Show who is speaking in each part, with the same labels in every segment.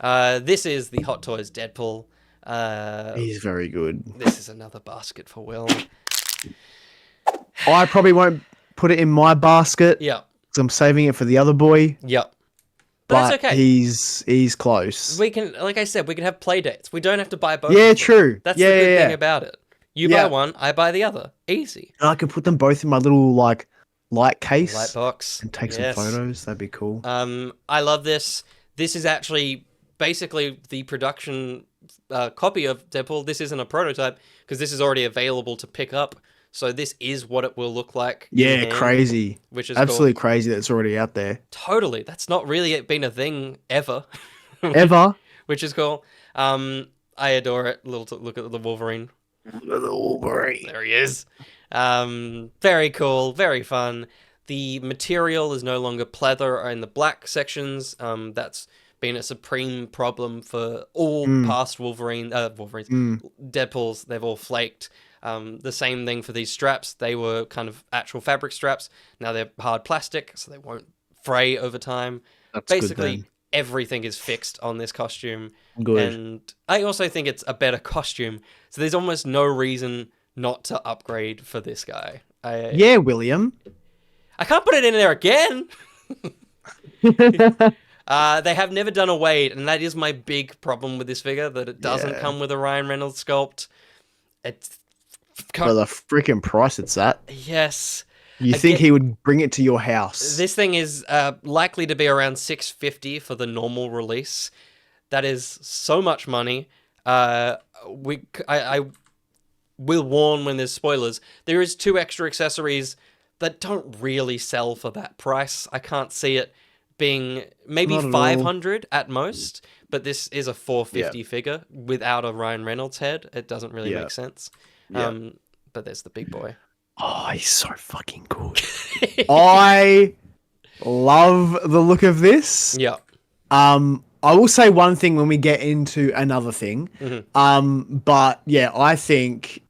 Speaker 1: This is the Hot Toys Deadpool.
Speaker 2: He's very good.
Speaker 1: This is another basket for Will.
Speaker 2: I probably won't put it in my basket.
Speaker 1: Yeah.
Speaker 2: Because I'm saving it for the other boy.
Speaker 1: Yep.
Speaker 2: But
Speaker 1: that's okay.
Speaker 2: He's close.
Speaker 1: We can, like I said, we can have play dates. We don't have to buy both.
Speaker 2: Yeah, true.
Speaker 1: That's the good thing about it. You buy one, I buy the other. Easy.
Speaker 2: And I can put them both in my little light case.
Speaker 1: Light box.
Speaker 2: And take some photos. That'd be cool.
Speaker 1: I love this. This is actually basically the production copy of Deadpool. This isn't a prototype because this is already available to pick up. So this is what it will look like.
Speaker 2: Yeah, crazy.
Speaker 1: Which is
Speaker 2: absolutely
Speaker 1: cool.
Speaker 2: Crazy that it's already out there.
Speaker 1: Totally. That's not really been a thing ever.
Speaker 2: Ever.
Speaker 1: Which is cool. I adore it. Look at the Wolverine.
Speaker 2: The Wolverine.
Speaker 1: There he is. Very cool. Very fun. The material is no longer pleather in the black sections. That's been a supreme problem for all past Wolverines. Deadpools. They've all flaked. The same thing for these straps. They were kind of actual fabric straps. Now they're hard plastic, so they won't fray over time.
Speaker 2: That's
Speaker 1: basically
Speaker 2: good,
Speaker 1: everything is fixed on this costume.
Speaker 2: Good.
Speaker 1: And I also think it's a better costume. So there's almost no reason not to upgrade for this guy.
Speaker 2: Yeah, William.
Speaker 1: I can't put it in there again. They have never done a weight, and that is my big problem with this figure, that it doesn't come with a Ryan Reynolds sculpt. It's
Speaker 2: for the freaking price it's at.
Speaker 1: Yes.
Speaker 2: You think he would bring it to your house?
Speaker 1: This thing is likely to be around $650 for the normal release. That is so much money. I will warn when there's spoilers. There is 2 extra accessories that don't really sell for that price. I can't see it being maybe 500 at most, but this is a 450 figure without a Ryan Reynolds head. It doesn't really make sense. But there's the big boy.
Speaker 2: Oh, he's so fucking good. I love the look of this.
Speaker 1: Yeah.
Speaker 2: I will say one thing when we get into another thing. But yeah, I think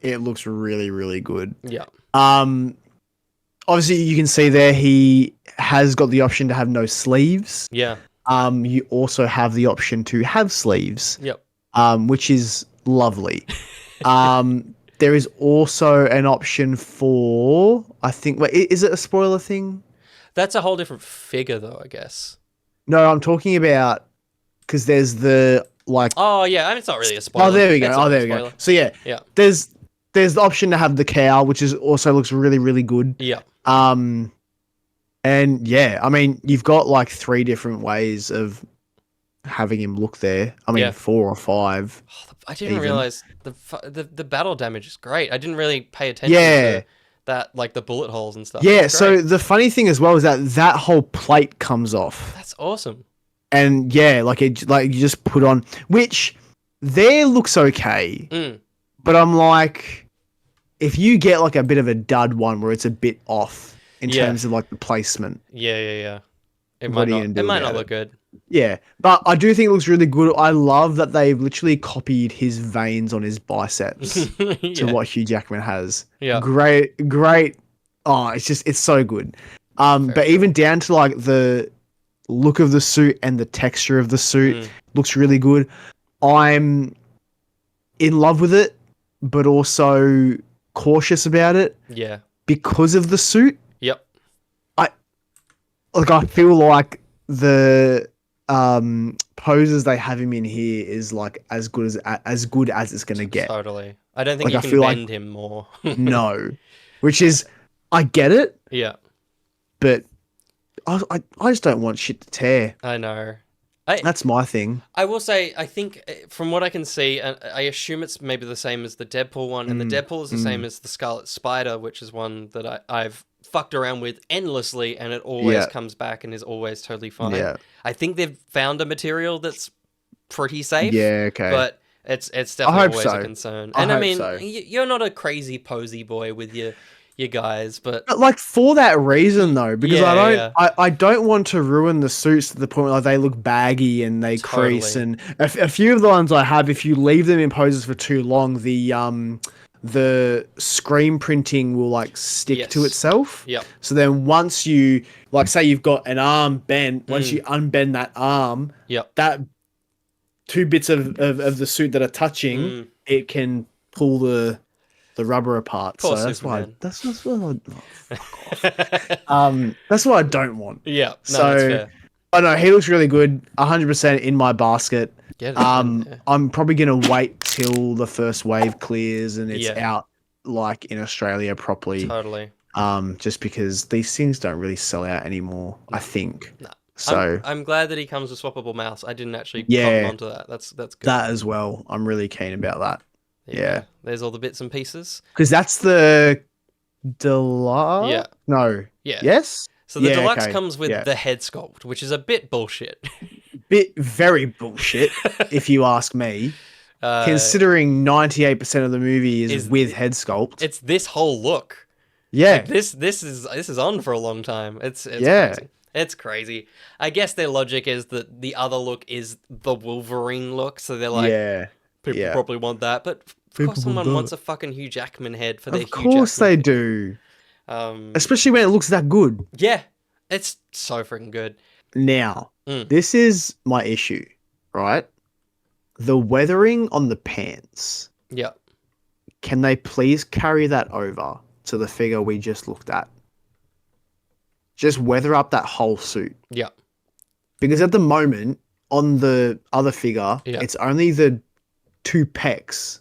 Speaker 2: it looks really, really good.
Speaker 1: Yeah.
Speaker 2: Obviously you can see there he has got the option to have no sleeves.
Speaker 1: Yeah.
Speaker 2: You also have the option to have sleeves.
Speaker 1: Yep.
Speaker 2: Which is lovely. There is also an option for, I think, wait, is it a spoiler thing?
Speaker 1: That's a whole different figure though, I guess.
Speaker 2: No, I'm talking about, because there's the, like...
Speaker 1: Oh, yeah, I mean, it's not really a spoiler.
Speaker 2: Oh, there we go. There we go. So, yeah. There's the option to have the cowl, which is also looks really, really good.
Speaker 1: Yeah.
Speaker 2: And, yeah, I mean, you've got, like, 3 different ways of having him look there. I mean, 4 or 5.
Speaker 1: I didn't realize the battle damage is great. I didn't really pay attention to that, like the bullet holes and stuff.
Speaker 2: Yeah, so the funny thing as well is that whole plate comes off.
Speaker 1: That's awesome.
Speaker 2: And yeah, like you just put on, which there looks okay. But I'm like, if you get like a bit of a dud one where it's a bit off in terms of like the placement.
Speaker 1: Yeah. It might not look good.
Speaker 2: Yeah, but I do think it looks really good. I love that they've literally copied his veins on his biceps to what Hugh Jackman has.
Speaker 1: Yeah.
Speaker 2: Great. Oh, it's so good. But even down to like the look of the suit and the texture of the suit looks really good. I'm in love with it, but also cautious about it.
Speaker 1: Yeah.
Speaker 2: Because of the suit.
Speaker 1: Yep.
Speaker 2: I feel like the poses they have him in here is like as good as it's gonna get.
Speaker 1: Totally. I don't think you can bend him more.
Speaker 2: No. Which is, I get it.
Speaker 1: Yeah.
Speaker 2: But I just don't want shit to tear.
Speaker 1: I know.
Speaker 2: That's my thing.
Speaker 1: I will say, I think from what I can see, I assume it's maybe the same as the Deadpool one, and the Deadpool is the same as the Scarlet Spider, which is one that I've fucked around with endlessly, and it always comes back and is always totally fine.
Speaker 2: Yeah.
Speaker 1: I think they've found a material that's pretty safe.
Speaker 2: Yeah, okay.
Speaker 1: But it's definitely always a concern. And I mean, you're not a crazy posy boy with your guys, but
Speaker 2: like for that reason though, because I don't want to ruin the suits to the point where like, they look baggy and they crease, and a few of the ones I have, if you leave them in poses for too long, the the screen printing will like stick to
Speaker 1: Yes.
Speaker 2: itself.
Speaker 1: Yep.
Speaker 2: So then once you like say you've got an arm bent, once you unbend that arm,
Speaker 1: Yep.
Speaker 2: that two bits of the suit that are touching, it can pull the rubber apart.
Speaker 1: Poor
Speaker 2: So
Speaker 1: Superman.
Speaker 2: that's what fuck off. That's what I don't want.
Speaker 1: Yeah. No,
Speaker 2: So
Speaker 1: that's fair.
Speaker 2: I know he looks really good. 100% in my basket.
Speaker 1: Get it in there.
Speaker 2: I'm probably gonna wait till the first wave clears and it's
Speaker 1: Yeah.
Speaker 2: out like in Australia properly.
Speaker 1: Totally.
Speaker 2: Just because these things don't really sell out anymore, I think.
Speaker 1: No.
Speaker 2: So
Speaker 1: I'm glad that he comes with swappable mouse. I didn't actually
Speaker 2: Yeah.
Speaker 1: cotton onto that. That's good.
Speaker 2: that as well. I'm really keen about that. Yeah.
Speaker 1: There's all the bits and pieces.
Speaker 2: Because that's the deluxe.
Speaker 1: Yeah.
Speaker 2: No.
Speaker 1: Yeah.
Speaker 2: Yes.
Speaker 1: So the
Speaker 2: Yeah,
Speaker 1: deluxe
Speaker 2: okay.
Speaker 1: comes with
Speaker 2: Yeah.
Speaker 1: the head sculpt, which is a bit bullshit.
Speaker 2: Very bullshit, if you ask me. Considering 98% of the movie is with head sculpt.
Speaker 1: It's this whole look.
Speaker 2: Yeah.
Speaker 1: Like this is on for a long time. It's
Speaker 2: Yeah.
Speaker 1: crazy. It's crazy. I guess their logic is that the other look is the Wolverine look, so they're like, people probably want that, but of course someone wants a fucking Hugh Jackman head for their Hugh Jackman.
Speaker 2: Of course they do. Especially when it looks that good.
Speaker 1: Yeah, it's so freaking good.
Speaker 2: Now, this is my issue, right? The weathering on the pants.
Speaker 1: Yeah.
Speaker 2: Can they please carry that over to the figure we just looked at? Just weather up that whole suit.
Speaker 1: Yeah.
Speaker 2: Because at the moment, on the other figure, it's only the two pecs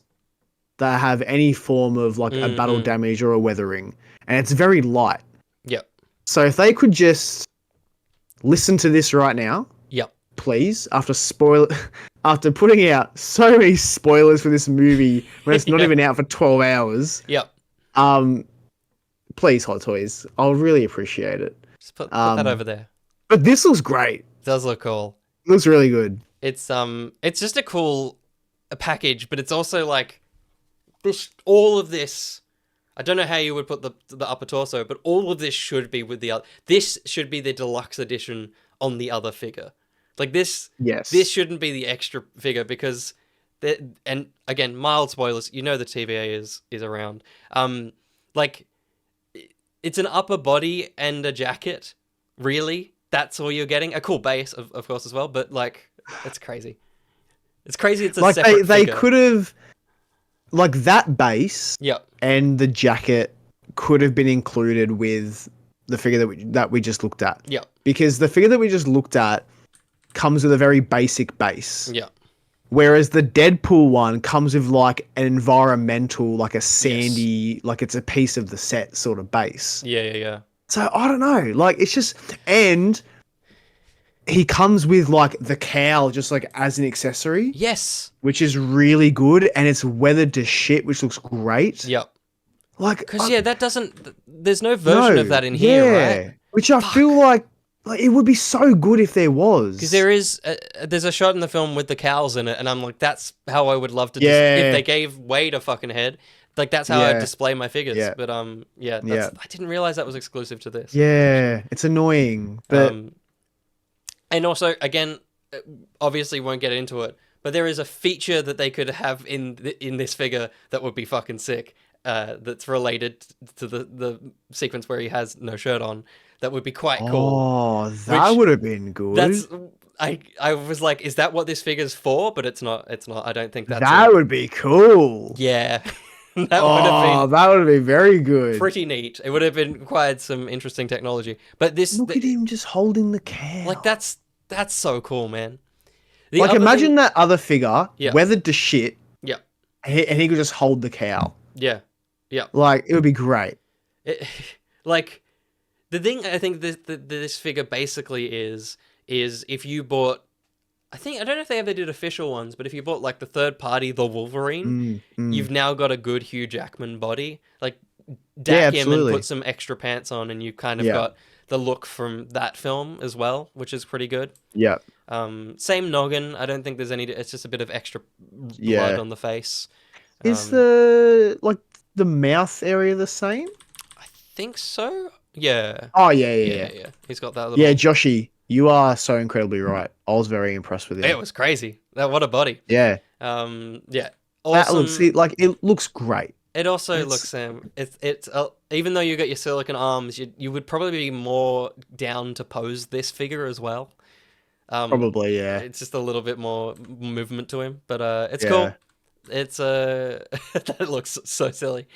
Speaker 2: that have any form of like a battle damage or a weathering. And it's very light.
Speaker 1: Yep.
Speaker 2: So if they could just listen to this right now.
Speaker 1: Yep.
Speaker 2: Please, after putting out so many spoilers for this movie when it's not even out for 12 hours.
Speaker 1: Yep.
Speaker 2: Please, Hot Toys. I'll really appreciate it.
Speaker 1: Just put that over there.
Speaker 2: But this looks great.
Speaker 1: It does look cool.
Speaker 2: It looks really good.
Speaker 1: It's just a cool package, but it's also like all of this. I don't know how you would put the upper torso, but all of this should be with the other. This should be the deluxe edition on the other figure. Like this.
Speaker 2: Yes.
Speaker 1: This shouldn't be the extra figure because, and again, mild spoilers. You know the TVA is around. Like, it's an upper body and a jacket. Really, that's all you're getting. A cool base, of course, as well. But like, it's crazy. It's crazy. It's a
Speaker 2: like
Speaker 1: separate
Speaker 2: they
Speaker 1: figure.
Speaker 2: could have, like that base.
Speaker 1: Yep.
Speaker 2: And the jacket could have been included with the figure that we just looked at.
Speaker 1: Yep.
Speaker 2: Because the figure that we just looked at comes with a very basic base.
Speaker 1: Yeah.
Speaker 2: Whereas the Deadpool one comes with like an environmental, like a sandy, like it's a piece of the set sort of base.
Speaker 1: Yeah.
Speaker 2: So I don't know, like it's just, and he comes with like the cowl just like as an accessory.
Speaker 1: Yes.
Speaker 2: Which is really good, and it's weathered to shit, which looks great.
Speaker 1: Yep.
Speaker 2: Like,
Speaker 1: because that doesn't. There's no version of that in here, right?
Speaker 2: Which I feel like it would be so good if there was.
Speaker 1: Because there's a shot in the film with the cows in it, and I'm like, that's how I would love to. If they gave Wade a fucking head, like that's how I'd display my figures.
Speaker 2: Yeah.
Speaker 1: But I didn't realize that was exclusive to this.
Speaker 2: Yeah, it's annoying, but
Speaker 1: and also again, obviously won't get into it, but there is a feature that they could have in this figure that would be fucking sick. That's related to the sequence where he has no shirt on. That would be quite cool.
Speaker 2: Oh, that would have been good.
Speaker 1: I was like, is that what this figure's for? But it's not. It's not. I don't think that's.
Speaker 2: That would be cool.
Speaker 1: Yeah. That
Speaker 2: would have been very good.
Speaker 1: Pretty neat. It would have been required some interesting technology. But
Speaker 2: look at him just holding the cow.
Speaker 1: Like that's so cool, man.
Speaker 2: Like imagine that other figure weathered to shit.
Speaker 1: Yeah.
Speaker 2: And he could just hold the cow.
Speaker 1: Yeah. Yeah.
Speaker 2: Like it would be great.
Speaker 1: Like the thing I think this figure basically is if you bought. I don't know if they ever did official ones, but if you bought like the third party, the Wolverine, you've now got a good Hugh Jackman body. Like, dack him and put some extra pants on, and you kind of got the look from that film as well, which is pretty good.
Speaker 2: Yeah.
Speaker 1: Same noggin. I don't think there's any. It's just a bit of extra blood on the face.
Speaker 2: Is the mouth area the same?
Speaker 1: I think so. Yeah.
Speaker 2: Oh yeah.
Speaker 1: He's got that little.
Speaker 2: Yeah, Joshy. You are so incredibly right. I was very impressed with him.
Speaker 1: It was crazy. What a body.
Speaker 2: Yeah.
Speaker 1: Yeah. Awesome.
Speaker 2: That looks it looks great.
Speaker 1: It also
Speaker 2: It's
Speaker 1: looks, it's even though you got your silicon arms, you would probably be more down to pose this figure as well.
Speaker 2: probably, yeah.
Speaker 1: It's just a little bit more movement to him, but it's
Speaker 2: Yeah.
Speaker 1: cool. It's that looks so silly.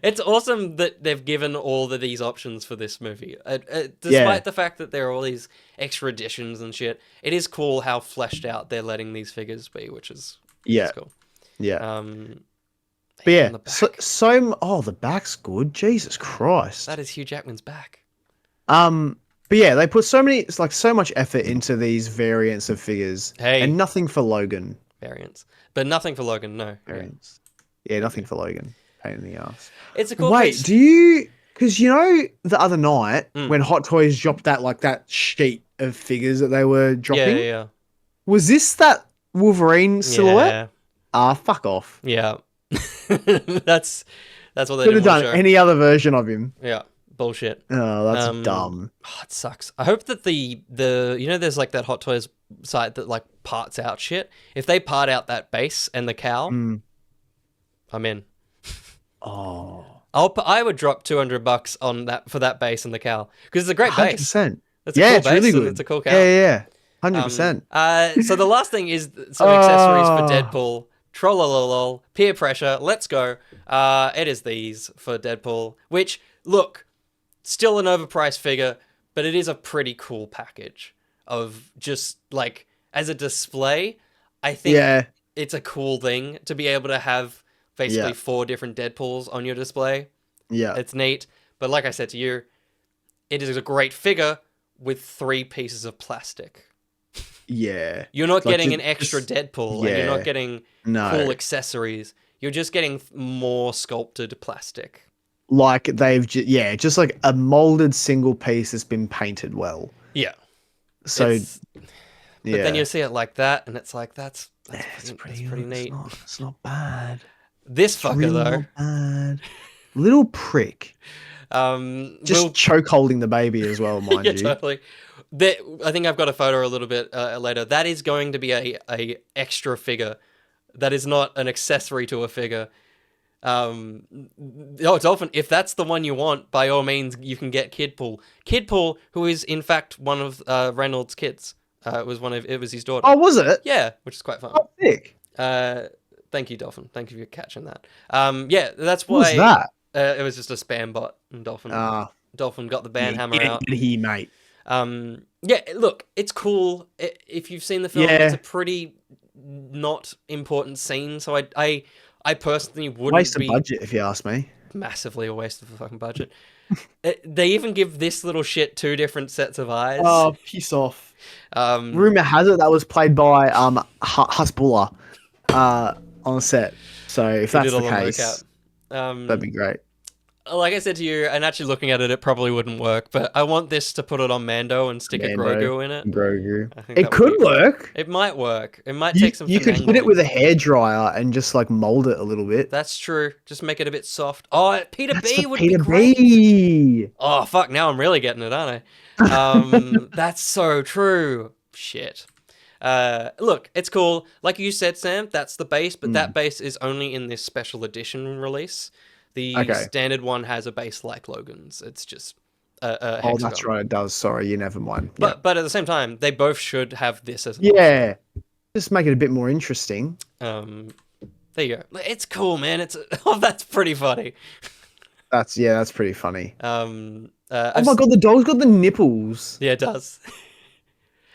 Speaker 1: It's awesome that they've given all of these options for this movie.
Speaker 2: Yeah.
Speaker 1: Despite the fact that there are all these extra editions and shit, it is cool how fleshed out they're letting these figures be, which is
Speaker 2: Yeah.
Speaker 1: cool.
Speaker 2: Yeah.
Speaker 1: Um,
Speaker 2: But
Speaker 1: even
Speaker 2: yeah,
Speaker 1: the back.
Speaker 2: oh, the back's good. Jesus Christ.
Speaker 1: That is Hugh Jackman's back.
Speaker 2: Um, but yeah, they put so many, it's like so much effort into these variants of figures,
Speaker 1: Hey,
Speaker 2: and nothing for Logan.
Speaker 1: variants, but nothing for Logan. No,
Speaker 2: Variants. Yeah, nothing for Logan. Pain in the ass.
Speaker 1: it's a cool
Speaker 2: Wait,
Speaker 1: piece.
Speaker 2: do you? Because you know the other night
Speaker 1: Mm.
Speaker 2: when Hot Toys dropped that sheet of figures that they were dropping,
Speaker 1: Yeah,
Speaker 2: was this that Wolverine silhouette?
Speaker 1: yeah,
Speaker 2: Ah, fuck off.
Speaker 1: yeah. That's what they
Speaker 2: Could have
Speaker 1: didn't want
Speaker 2: done
Speaker 1: to show.
Speaker 2: any other version of him.
Speaker 1: Yeah, bullshit.
Speaker 2: Oh, that's dumb.
Speaker 1: Oh, it sucks. I hope that the there's like that Hot Toys site that like parts out shit. If they part out that base and the cowl,
Speaker 2: Mm.
Speaker 1: I'm in.
Speaker 2: Oh.
Speaker 1: I would drop $200 on that for that base and the cowl because it's a great base.
Speaker 2: 100%.
Speaker 1: It's a
Speaker 2: Yeah,
Speaker 1: cool
Speaker 2: it's
Speaker 1: base
Speaker 2: really
Speaker 1: and
Speaker 2: good.
Speaker 1: it's a cool cowl.
Speaker 2: Yeah. 100%.
Speaker 1: So the last thing is some accessories for
Speaker 2: Oh.
Speaker 1: Deadpool. Trollolol, peer pressure, let's go. It is these for Deadpool, which, look, still an overpriced figure, but it is a pretty cool package of just, like, as a display, I think
Speaker 2: Yeah.
Speaker 1: it's a cool thing to be able to have basically
Speaker 2: Yeah.
Speaker 1: 4 different Deadpools on your display.
Speaker 2: Yeah.
Speaker 1: It's neat, but like I said to you, it is a great figure with 3 pieces of plastic.
Speaker 2: Yeah.
Speaker 1: You're not
Speaker 2: Like,
Speaker 1: getting an extra Deadpool, and you're
Speaker 2: yeah.
Speaker 1: not getting
Speaker 2: No.
Speaker 1: cool accessories. You're just getting more sculpted plastic.
Speaker 2: Like they've just like a molded single piece that's been painted well.
Speaker 1: Yeah.
Speaker 2: So
Speaker 1: It's-
Speaker 2: yeah.
Speaker 1: But then you see it like that, and it's like that's
Speaker 2: pretty
Speaker 1: neat.
Speaker 2: It's not bad.
Speaker 1: This
Speaker 2: It's
Speaker 1: fucker
Speaker 2: really
Speaker 1: though,
Speaker 2: not bad. Little prick. Just
Speaker 1: will
Speaker 2: choke holding the baby as well, mind
Speaker 1: yeah,
Speaker 2: you.
Speaker 1: totally. I think I've got a photo a little bit later. That is going to be a extra figure. That is not an accessory to a figure. Dolphin, if that's the one you want, by all means, you can get Kidpool. Kidpool, who is in fact one of Reynolds' kids. It was his daughter.
Speaker 2: Oh, was it?
Speaker 1: Yeah, which is quite fun.
Speaker 2: Oh, sick.
Speaker 1: Thank you, Dolphin. Thank you for catching that. Yeah, that's
Speaker 2: What was
Speaker 1: why
Speaker 2: that?
Speaker 1: it was just a spam bot, and Dolphin got the band hammer out.
Speaker 2: Get here, mate.
Speaker 1: Yeah, look, it's cool. If you've seen the film,
Speaker 2: Yeah.
Speaker 1: it's a pretty not important scene. So I personally wouldn't
Speaker 2: Waste
Speaker 1: be
Speaker 2: of budget, if you ask me.
Speaker 1: massively a waste of a fucking budget. They even give this little shit 2 different sets of eyes.
Speaker 2: Oh, piss off.
Speaker 1: Um,
Speaker 2: Rumor has it that was played by Hasbulla on set. So if
Speaker 1: who
Speaker 2: that's
Speaker 1: did all
Speaker 2: the case,
Speaker 1: workout.
Speaker 2: that'd be great.
Speaker 1: Like I said to you, and actually looking at it, it probably wouldn't work. But I want this to put it on Mando and stick a Grogu in it.
Speaker 2: Grogu.
Speaker 1: I think
Speaker 2: It
Speaker 1: that would
Speaker 2: could
Speaker 1: be-
Speaker 2: work.
Speaker 1: It might work. It might take some.
Speaker 2: You could hit it with a hairdryer and just like mold it a little bit.
Speaker 1: That's true. Just make it a bit soft. Oh, Peter
Speaker 2: That's
Speaker 1: B
Speaker 2: for
Speaker 1: would
Speaker 2: Peter
Speaker 1: be great.
Speaker 2: B.
Speaker 1: Oh fuck! Now I'm really getting it, aren't I? That's so true. Shit. Look, it's cool. Like you said, Sam, that's the base, but that base is only in this special edition release. The standard one has a base like Logan's. It's just a hexagon.
Speaker 2: Oh, that's right. It does. Sorry, you never mind.
Speaker 1: But at the same time, they both should have this as an
Speaker 2: Yeah. Just make it a bit more interesting.
Speaker 1: There you go. It's cool, man. That's pretty funny.
Speaker 2: That's pretty funny. Oh
Speaker 1: Oh
Speaker 2: my god, the dog's got the nipples.
Speaker 1: Yeah, it does.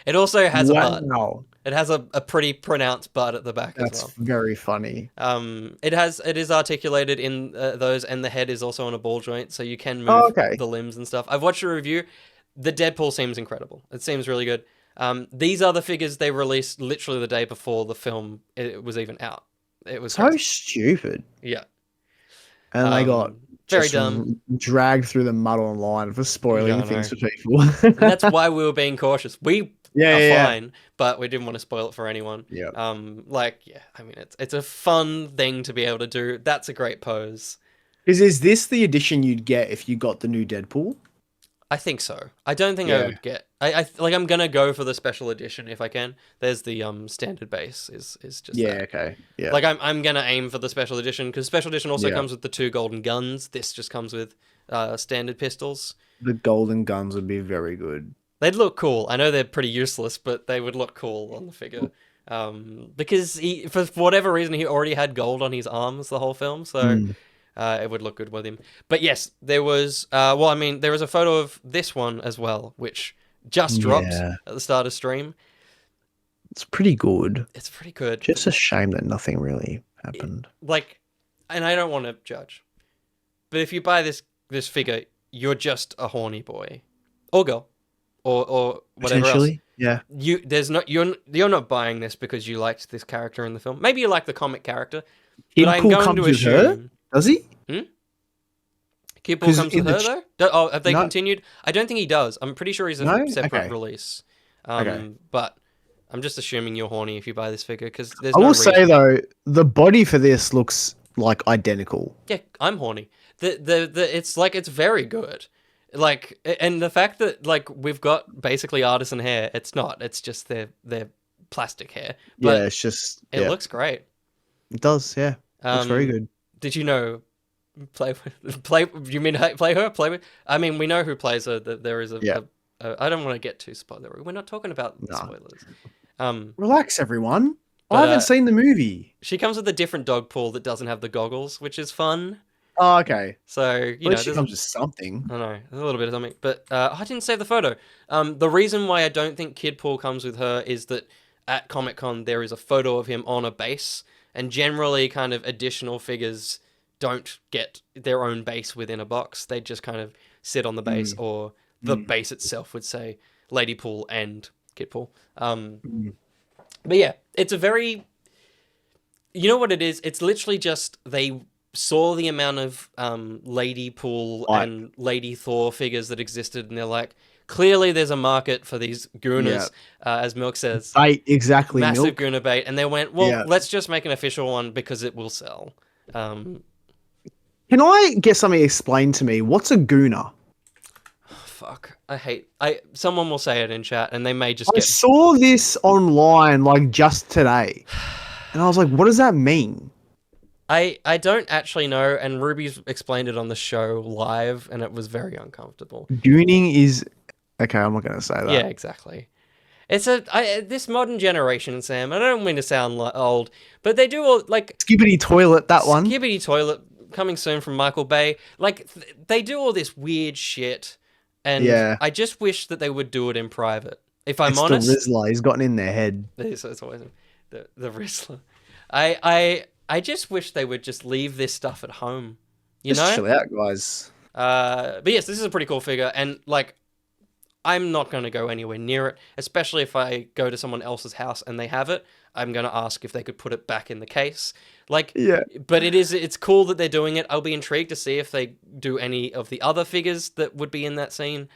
Speaker 1: It also has a butt.
Speaker 2: Wow.
Speaker 1: It has a pretty pronounced butt at the back as well.
Speaker 2: That's very funny.
Speaker 1: It is articulated in those, and the head is also on a ball joint, so you can move the limbs and stuff. I've watched a review. The Deadpool seems incredible. It seems really good. These are the figures they released literally the day before the film it was even out. It was
Speaker 2: so
Speaker 1: crazy.
Speaker 2: stupid.
Speaker 1: Yeah.
Speaker 2: And they got
Speaker 1: very
Speaker 2: just
Speaker 1: dumb.
Speaker 2: dragged through the mud online for spoiling things for people.
Speaker 1: And that's why we were being cautious. We are
Speaker 2: yeah.
Speaker 1: fine, but we didn't want to spoil it for anyone.
Speaker 2: Yeah.
Speaker 1: I mean, it's a fun thing to be able to do. That's a great pose.
Speaker 2: Is this the edition you'd get if you got the new Deadpool?
Speaker 1: I think so. I don't think I
Speaker 2: Yeah.
Speaker 1: would get. Like I'm gonna go for the special edition if I can. There's the standard base is just
Speaker 2: Yeah.
Speaker 1: that.
Speaker 2: Okay. Yeah.
Speaker 1: Like I'm gonna aim for the special edition because special edition also
Speaker 2: Yeah.
Speaker 1: comes with the 2 golden guns. This just comes with standard pistols.
Speaker 2: The golden guns would be very good.
Speaker 1: They'd look cool. I know they're pretty useless, but they would look cool on the figure. Because he, for whatever reason, he already had gold on his arms the whole film, so
Speaker 2: Mm.
Speaker 1: it would look good with him. But yes, there was. Well, I mean, there was a photo of this one as well, which just dropped
Speaker 2: Yeah.
Speaker 1: at the start of stream.
Speaker 2: It's pretty good.
Speaker 1: It's pretty good.
Speaker 2: Just a shame that nothing really happened.
Speaker 1: Like, and I don't want to judge, but if you buy this figure, you're just a horny boy or girl or whatever else.
Speaker 2: Potentially. Yeah.
Speaker 1: You're not buying this because you liked this character in the film. Maybe you like the comic character, but I'm
Speaker 2: Deadpool
Speaker 1: going
Speaker 2: comes
Speaker 1: to
Speaker 2: with her?
Speaker 1: assume
Speaker 2: Does he?
Speaker 1: Kidpool
Speaker 2: 'Cause
Speaker 1: comes
Speaker 2: in
Speaker 1: with
Speaker 2: the
Speaker 1: her though. Oh, have they
Speaker 2: No.
Speaker 1: continued? I don't think he does. I'm pretty sure he's a
Speaker 2: No?
Speaker 1: separate
Speaker 2: Okay.
Speaker 1: release.
Speaker 2: Okay.
Speaker 1: But I'm just assuming you're horny if you buy this figure because there's
Speaker 2: I
Speaker 1: no
Speaker 2: will
Speaker 1: reason.
Speaker 2: say though, the body for this looks like identical.
Speaker 1: Yeah, I'm horny. The it's like it's very good. Like, and the fact that like we've got basically artisan hair, it's not. It's just their plastic hair. But
Speaker 2: Yeah, it's just
Speaker 1: it looks great.
Speaker 2: It does, yeah. Looks very good.
Speaker 1: Did you know play? You mean play her? Play with? I mean, we know who plays her. There is I don't want to get too spoilery. We're not talking about spoilers.
Speaker 2: Relax, everyone.
Speaker 1: but,
Speaker 2: I haven't seen the movie.
Speaker 1: She comes with a different dog pool that doesn't have the goggles, which is fun.
Speaker 2: Oh, okay.
Speaker 1: So
Speaker 2: At
Speaker 1: you know,
Speaker 2: least she comes with something.
Speaker 1: I know there's a little bit of something, but I didn't save the photo. The reason why I don't think Kidpool comes with her is that at Comic-Con there is a photo of him on a base, and generally, kind of additional figures don't get their own base within a box. They just kind of sit on the base, or the base itself would say Ladypool and Kidpool. But yeah, it's a very. You know what it is? It's literally just they saw the amount of Lady Pool and Lady Thor figures that existed, and they're like, clearly there's a market for these Gooners, as Milk says.
Speaker 2: Bait, exactly.
Speaker 1: Massive
Speaker 2: Milk.
Speaker 1: Gooner bait. And they went, well, let's just make an official one because it will sell.
Speaker 2: Can I get something explained to me? What's a Gooner?
Speaker 1: Fuck. Someone will say it in chat, and they may just
Speaker 2: I saw this online like just today. And I was like, what does that mean?
Speaker 1: I don't actually know, and Ruby's explained it on the show live, and it was very uncomfortable.
Speaker 2: Gooning is... Okay, I'm not going to say that.
Speaker 1: Yeah, exactly. It's this modern generation, Sam. I don't mean to sound old, but they do all like
Speaker 2: Skibbity Toilet, that one.
Speaker 1: Skibbity Toilet coming soon from Michael Bay. Like they do all this weird shit, and I just wish that they would do it in private. If I'm honest,
Speaker 2: the Rizzler. He's gotten in their head.
Speaker 1: It's always the Rizzler. I just wish they would just leave this stuff at home. You know?
Speaker 2: Chill out, guys.
Speaker 1: But yes, this is a pretty cool figure, and like, I'm not going to go anywhere near it, especially if I go to someone else's house and they have it. I'm going to ask if they could put it back in the case. Like, but it's cool that they're doing it. I'll be intrigued to see if they do any of the other figures that would be in that scene.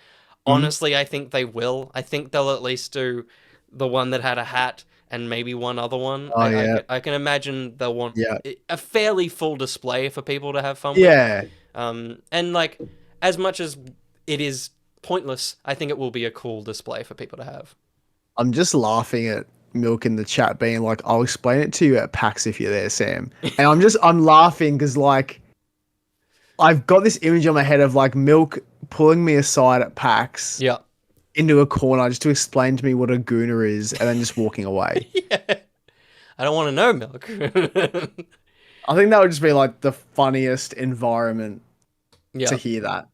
Speaker 1: Honestly, I think they will. I think they'll at least do the one that had a hat and maybe one other one. I can imagine they'll want a fairly full display for people to have fun with. And like, as much as it is pointless, I think it will be a cool display for people to have.
Speaker 2: I'm just laughing at Milk in the chat being like, I'll explain it to you at PAX if you're there, Sam. And I'm laughing because like, I've got this image on my head of like Milk pulling me aside at PAX. Into a corner just to explain to me what a Gooner is and then just walking away.
Speaker 1: I don't want to know, Milk.
Speaker 2: I think that would just be like the funniest environment to hear that.